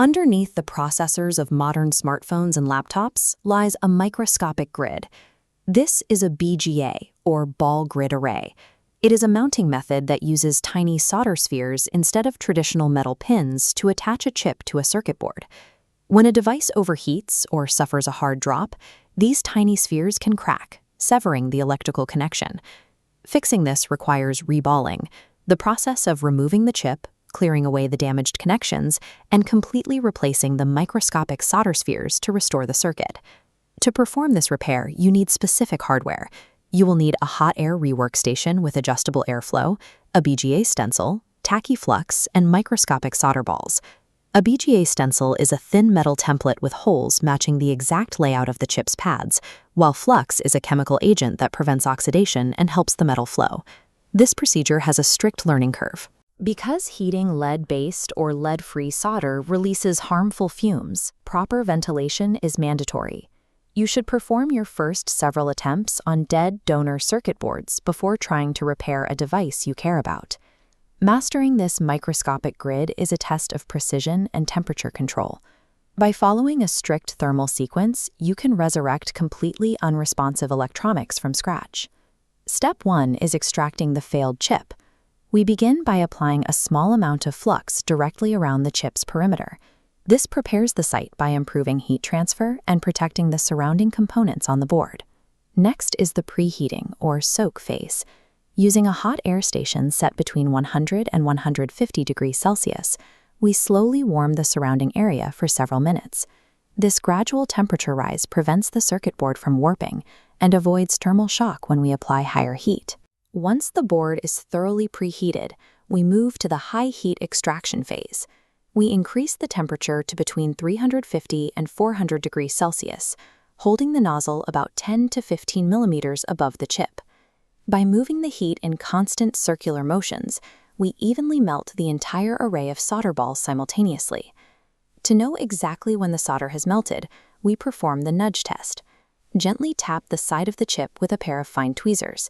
Underneath the processors of modern smartphones and laptops lies a microscopic grid. This is a BGA, or ball grid array. It is a mounting method that uses tiny solder spheres instead of traditional metal pins to attach a chip to a circuit board. When a device overheats or suffers a hard drop, these tiny spheres can crack, severing the electrical connection. Fixing this requires reballing, the process of removing the chip, clearing away the damaged connections, and completely replacing the microscopic solder spheres to restore the circuit. To perform this repair, you need specific hardware. You will need a hot air rework station with adjustable airflow, a BGA stencil, tacky flux, and microscopic solder balls. A BGA stencil is a thin metal template with holes matching the exact layout of the chip's pads, while flux is a chemical agent that prevents oxidation and helps the metal flow. This procedure has a strict learning curve. Because heating lead-based or lead-free solder releases harmful fumes, proper ventilation is mandatory. You should perform your first several attempts on dead donor circuit boards before trying to repair a device you care about. Mastering this microscopic grid is a test of precision and temperature control. By following a strict thermal sequence, you can resurrect completely unresponsive electronics from scratch. Step 1 is extracting the failed chip. We begin by applying a small amount of flux directly around the chip's perimeter. This prepares the site by improving heat transfer and protecting the surrounding components on the board. Next is the preheating, or soak phase. Using a hot air station set between 100 and 150 degrees Celsius, we slowly warm the surrounding area for several minutes. This gradual temperature rise prevents the circuit board from warping and avoids thermal shock when we apply higher heat. Once the board is thoroughly preheated, we move to the high heat extraction phase. We increase the temperature to between 350 and 400 degrees Celsius, holding the nozzle about 10 to 15 millimeters above the chip. By moving the heat in constant circular motions, we evenly melt the entire array of solder balls simultaneously. To know exactly when the solder has melted, we perform the nudge test. Gently tap the side of the chip with a pair of fine tweezers.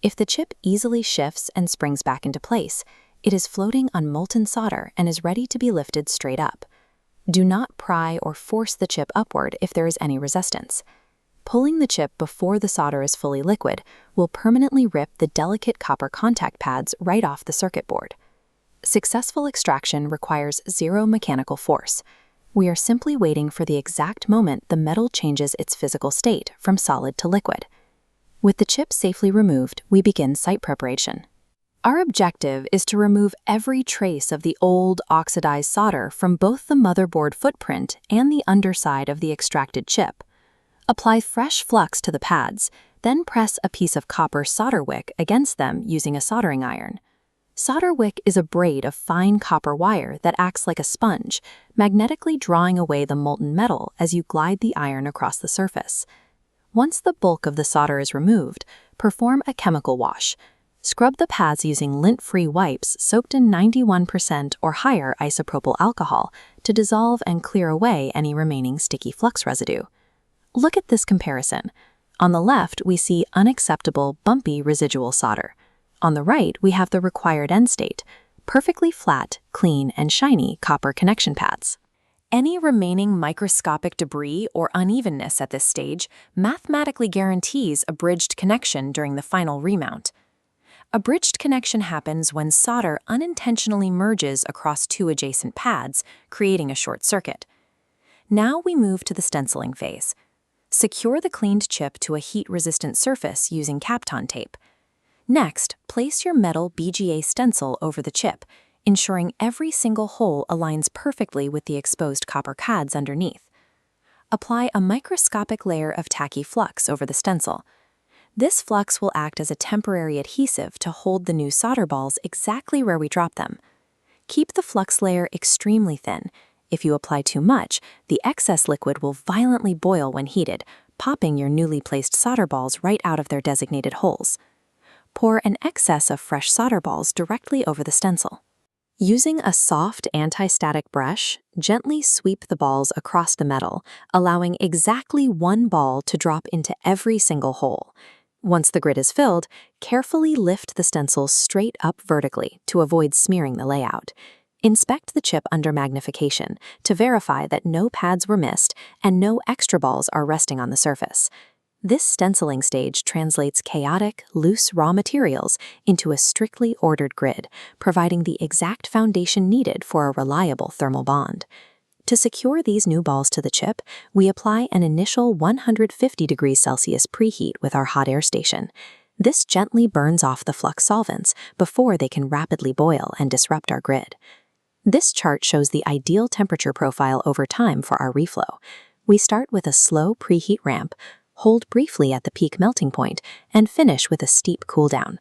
If the chip easily shifts and springs back into place, it is floating on molten solder and is ready to be lifted straight up. Do not pry or force the chip upward if there is any resistance. Pulling the chip before the solder is fully liquid will permanently rip the delicate copper contact pads right off the circuit board. Successful extraction requires zero mechanical force. We are simply waiting for the exact moment the metal changes its physical state from solid to liquid. With the chip safely removed, we begin site preparation. Our objective is to remove every trace of the old, oxidized solder from both the motherboard footprint and the underside of the extracted chip. Apply fresh flux to the pads, then press a piece of copper solder wick against them using a soldering iron. Solder wick is a braid of fine copper wire that acts like a sponge, magnetically drawing away the molten metal as you glide the iron across the surface. Once the bulk of the solder is removed, perform a chemical wash. Scrub the pads using lint-free wipes soaked in 91% or higher isopropyl alcohol to dissolve and clear away any remaining sticky flux residue. Look at this comparison. On the left, we see unacceptable, bumpy residual solder. On the right, we have the required end state, perfectly flat, clean, and shiny copper connection pads. Any remaining microscopic debris or unevenness at this stage mathematically guarantees a bridged connection during the final remount. A bridged connection happens when solder unintentionally merges across two adjacent pads, creating a short circuit. Now we move to the stenciling phase. Secure the cleaned chip to a heat-resistant surface using Kapton tape. Next, place your metal BGA stencil over the chip, ensuring every single hole aligns perfectly with the exposed copper pads underneath. Apply a microscopic layer of tacky flux over the stencil. This flux will act as a temporary adhesive to hold the new solder balls exactly where we drop them. Keep the flux layer extremely thin. If you apply too much, the excess liquid will violently boil when heated, popping your newly placed solder balls right out of their designated holes. Pour an excess of fresh solder balls directly over the stencil. Using a soft anti-static brush, gently sweep the balls across the metal, allowing exactly one ball to drop into every single hole. Once the grid is filled, carefully lift the stencil straight up vertically to avoid smearing the layout. Inspect the chip under magnification to verify that no pads were missed and no extra balls are resting on the surface. This stenciling stage translates chaotic, loose raw materials into a strictly ordered grid, providing the exact foundation needed for a reliable thermal bond. To secure these new balls to the chip, we apply an initial 150 degrees Celsius preheat with our hot air station. This gently burns off the flux solvents before they can rapidly boil and disrupt our grid. This chart shows the ideal temperature profile over time for our reflow. We start with a slow preheat ramp, hold briefly at the peak melting point, and finish with a steep cooldown.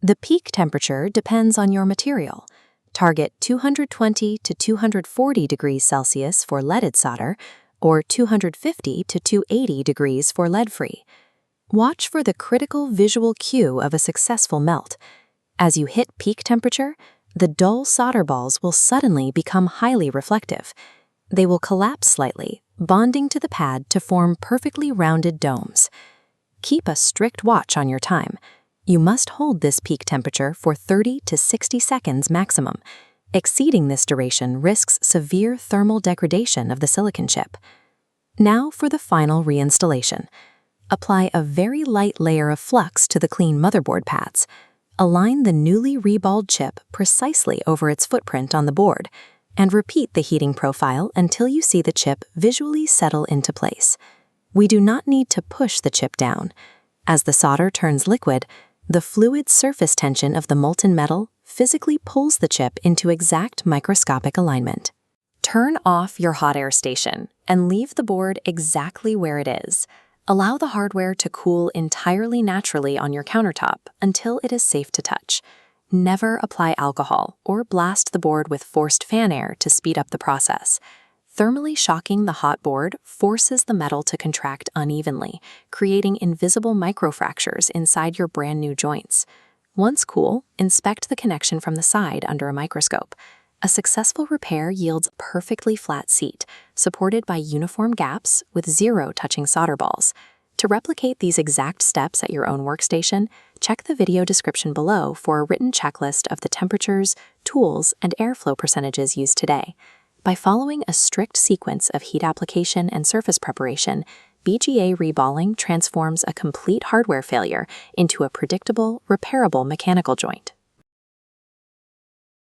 The peak temperature depends on your material. Target 220 to 240 degrees Celsius for leaded solder, or 250 to 280 degrees for lead-free. Watch for the critical visual cue of a successful melt. As you hit peak temperature, the dull solder balls will suddenly become highly reflective. They will collapse slightly, bonding to the pad to form perfectly rounded domes. Keep a strict watch on your time. You must hold this peak temperature for 30 to 60 seconds maximum. Exceeding this duration risks severe thermal degradation of the silicon chip. Now for the final reinstallation. Apply a very light layer of flux to the clean motherboard pads. Align the newly reballed chip precisely over its footprint on the board, and repeat the heating profile until you see the chip visually settle into place. We do not need to push the chip down. As the solder turns liquid, the fluid surface tension of the molten metal physically pulls the chip into exact microscopic alignment. Turn off your hot air station and leave the board exactly where it is. Allow the hardware to cool entirely naturally on your countertop until it is safe to touch. Never apply alcohol or blast the board with forced fan air to speed up the process. Thermally shocking the hot board forces the metal to contract unevenly, creating invisible microfractures inside your brand new joints. Once cool, inspect the connection from the side under a microscope. A successful repair yields a perfectly flat seat, supported by uniform gaps with zero touching solder balls. To replicate these exact steps at your own workstation, check the video description below for a written checklist of the temperatures, tools, and airflow percentages used today. By following a strict sequence of heat application and surface preparation, BGA reballing transforms a complete hardware failure into a predictable, repairable mechanical joint.